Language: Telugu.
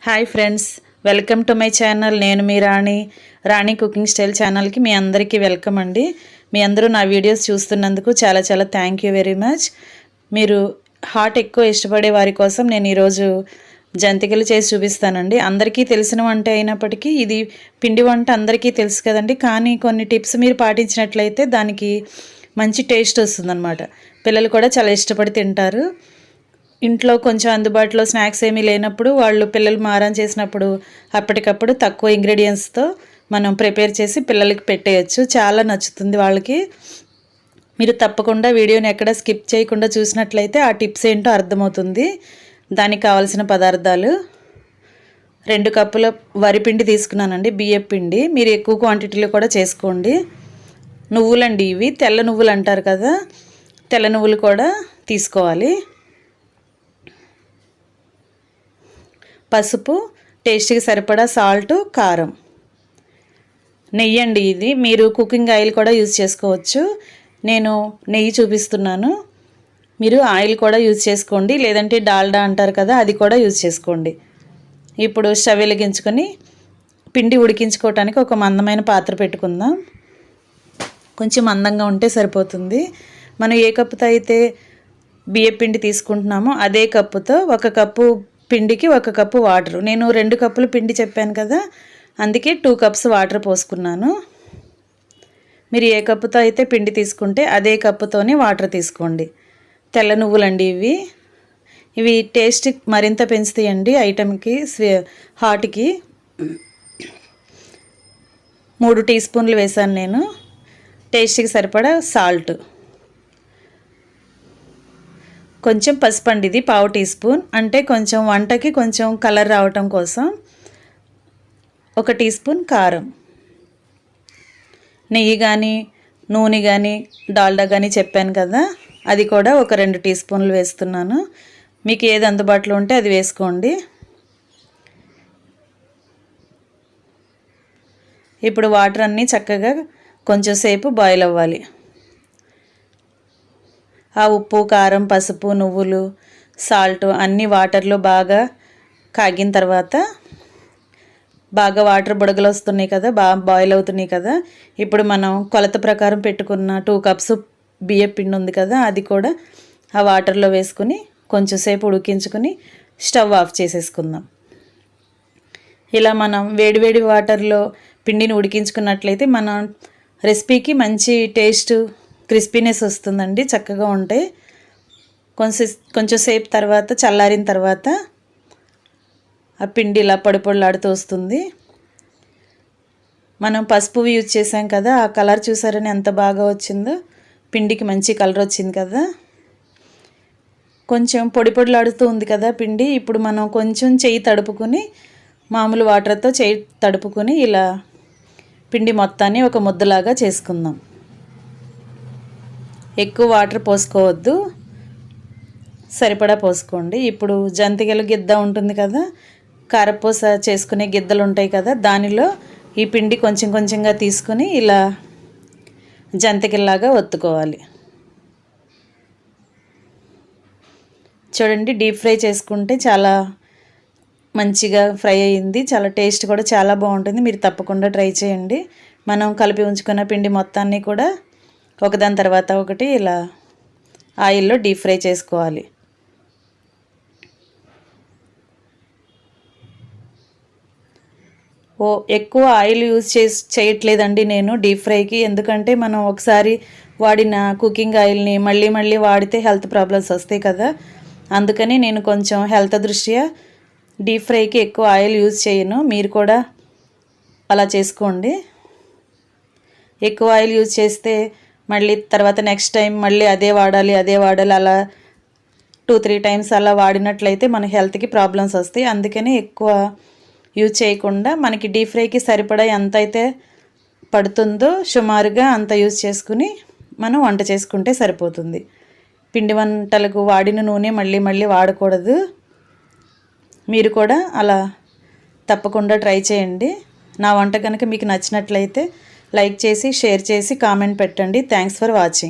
Hi friends, welcome to my channel. నేను మీ రాణి కుకింగ్ స్టైల్ ఛానల్కి మీ అందరికీ వెల్కమ్ అండి. మీ అందరూ నా వీడియోస్ చూస్తున్నందుకు చాలా చాలా థ్యాంక్ యూ వెరీ మచ్. మీరు హాట్ ఎక్కువ ఇష్టపడే వారి కోసం నేను ఈరోజు జంతికలు చేసి చూపిస్తానండి. అందరికీ తెలిసిన వంట అయినప్పటికీ ఇది పిండి వంట అందరికీ తెలుసు కదండి. కానీ కొన్ని టిప్స్ మీరు పాటించినట్లయితే దానికి మంచి టేస్ట్ వస్తుందన్నమాట. పిల్లలు కూడా చాలా ఇష్టపడి తింటారు. ఇంట్లో కొంచెం అందుబాటులో స్నాక్స్ ఏమీ లేనప్పుడు పిల్లలు మారం చేసినప్పుడు అప్పటికప్పుడు తక్కువ ఇంగ్రీడియంట్స్తో మనం ప్రిపేర్ చేసి పిల్లలకి పెట్టేయచ్చు. చాలా నచ్చుతుంది వాళ్ళకి. మీరు తప్పకుండా వీడియోని ఎక్కడ స్కిప్ చేయకుండా చూసినట్లయితే ఆ టిప్స్ ఏంటో అర్థమవుతుంది. దానికి కావాల్సిన పదార్థాలు 2 కప్పుల వరిపిండి తీసుకున్నానండి, బియ్యం పిండి. మీరు ఎక్కువ క్వాంటిటీలో కూడా చేసుకోండి. నువ్వులండి, ఇవి తెల్ల నువ్వులు అంటారు కదా, తెల్ల నువ్వులు కూడా తీసుకోవాలి. పసుపు, టేస్ట్కి సరిపడా సాల్ట్, కారం, నెయ్యి అండి. ఇది మీరు కుకింగ్ ఆయిల్ కూడా యూజ్ చేసుకోవచ్చు. నేను నెయ్యి చూపిస్తున్నాను, మీరు ఆయిల్ కూడా యూజ్ చేసుకోండి, లేదంటే డాల్డా అంటారు కదా, అది కూడా యూజ్ చేసుకోండి. ఇప్పుడు స్టవ్ వెలిగించుకొని పిండి ఉడికించుకోవటానికి ఒక మందమైన పాత్ర పెట్టుకుందాం. కొంచెం మందంగా ఉంటే సరిపోతుంది. మనం ఏ కప్పుతో అయితే బియ్యం పిండి తీసుకుంటున్నామో అదే కప్పుతో 1 కప్పు పిండికి 1 కప్పు వాటర్. నేను 2 కప్పులు పిండి చెప్పాను కదా, అందుకే 2 కప్స్ వాటర్ పోసుకున్నాను. మీరు ఏ కప్పుతో అయితే పిండి తీసుకుంటే అదే కప్పుతోనే వాటర్ తీసుకోండి. తెల్ల నువ్వులండి ఇవి టేస్ట్ మరింత పెంచుతాయండి ఐటెంకి, హాట్కి. 3 టీ స్పూన్లు వేసాను నేను. టేస్ట్కి సరిపడా సాల్ట్, కొంచెం పసుపు అండి, ఇది 1/2 టీ స్పూన్, అంటే కొంచెం వంటకి కొంచెం కలర్ రావటం కోసం. 1 టీ స్పూన్ కారం, నెయ్యి కానీ నూనె కానీ డాల్డా కానీ చెప్పాను కదా, అది కూడా ఒక 2 టీ స్పూన్లు వేస్తున్నాను. మీకు ఏది అందుబాటులో ఉంటే అది వేసుకోండి. ఇప్పుడు వాటర్ అన్నీ చక్కగా కొంచెం సేపు బాయిల్ అవ్వాలి. ఆ ఉప్పు, కారం, పసుపు, నువ్వులు, సాల్ట్ అన్నీ వాటర్లో బాగా కాగిన తర్వాత, బాగా వాటర్ బుడగలు వస్తున్నాయి కదా, బాగా బాయిల్ అవుతున్నాయి కదా, ఇప్పుడు మనం కొలత ప్రకారం పెట్టుకున్న 2 కప్స్ బియ్యం పిండి ఉంది కదా, అది కూడా ఆ వాటర్లో వేసుకుని కొంచెం సేపు ఉడికించుకొని స్టవ్ ఆఫ్ చేసేసుకుందాం. ఇలా మనం వేడివేడి వాటర్లో పిండిని ఉడికించుకున్నట్లయితే మన రెసిపీకి మంచి టేస్ట్, క్రిస్పీనెస్ వస్తుందండి, చక్కగా ఉంటాయి. కొంచెం సేపు తర్వాత, చల్లారిన తర్వాత ఆ పిండి ఇలా పొడిలాడుతూ వస్తుంది. మనం పసుపు యూజ్ చేసాం కదా, ఆ కలర్ చూసారని ఎంత బాగా వచ్చిందో. పిండికి మంచి కలర్ వచ్చింది కదా, కొంచెం పొడిలాడుతూ ఉంది కదా పిండి. ఇప్పుడు మనం కొంచెం చెయ్యి తడుపుకొని, మామూలు వాటర్తో చెయ్యి తడుపుకొని ఇలా పిండి మొత్తాన్ని ఒక ముద్దలాగా చేసుకుందాం. ఎక్కువ వాటర్ పోసుకోవద్దు, సరిపడా పోసుకోండి. ఇప్పుడు జంతికలు గిద్ద ఉంటుంది కదా, కారపూస చేసుకునే గిద్దలు ఉంటాయి కదా, దానిలో ఈ పిండి కొంచెం కొంచెంగా తీసుకుని ఇలా జంతికల్లాగా ఒత్తుకోవాలి. చూడండి, డీప్ ఫ్రై చేసుకుంటే చాలా మంచిగా ఫ్రై అయ్యింది. చాలా టేస్ట్ కూడా చాలా బాగుంటుంది. మీరు తప్పకుండా ట్రై చేయండి. మనం కలిపి ఉంచుకున్న పిండి మొత్తాన్ని కూడా ఒకదాని తర్వాత ఒకటి ఇలా ఆయిల్లో డీప్ ఫ్రై చేసుకోవాలి. ఎక్కువ ఆయిల్ యూజ్ చేయట్లేదండి నేను డీప్ ఫ్రైకి, ఎందుకంటే మనం ఒకసారి వాడిన కుకింగ్ ఆయిల్ని మళ్ళీ మళ్ళీ వాడితే హెల్త్ ప్రాబ్లమ్స్ వస్తాయి కదా, అందుకని నేను కొంచెం హెల్త్ దృష్ట్యా డీప్ ఫ్రైకి ఎక్కువ ఆయిల్ యూజ్ చేయను. మీరు కూడా అలా చేసుకోండి. ఎక్కువ ఆయిల్ యూజ్ చేస్తే మళ్ళీ తర్వాత నెక్స్ట్ టైం మళ్ళీ అదే వాడాలి అలా 2-3 టైమ్స్ అలా వాడినట్లయితే మన హెల్త్కి ప్రాబ్లమ్స్ వస్తాయి. అందుకని ఎక్కువ యూజ్ చేయకుండా మనకి డీప్ ఫ్రైకి సరిపడా ఎంత అయితే పడుతుందో సుమారుగా అంత యూజ్ చేసుకుని మనం వంట చేసుకుంటే సరిపోతుంది. పిండి వంటలకు వాడిన నూనె మళ్ళీ మళ్ళీ వాడకూడదు. మీరు కూడా అలా తప్పకుండా ట్రై చేయండి. నా వంట కనుక మీకు నచ్చినట్లయితే లైక్ చేసి, షేర్ చేసి, కామెంట్ పెట్టండి. Thanks for watching.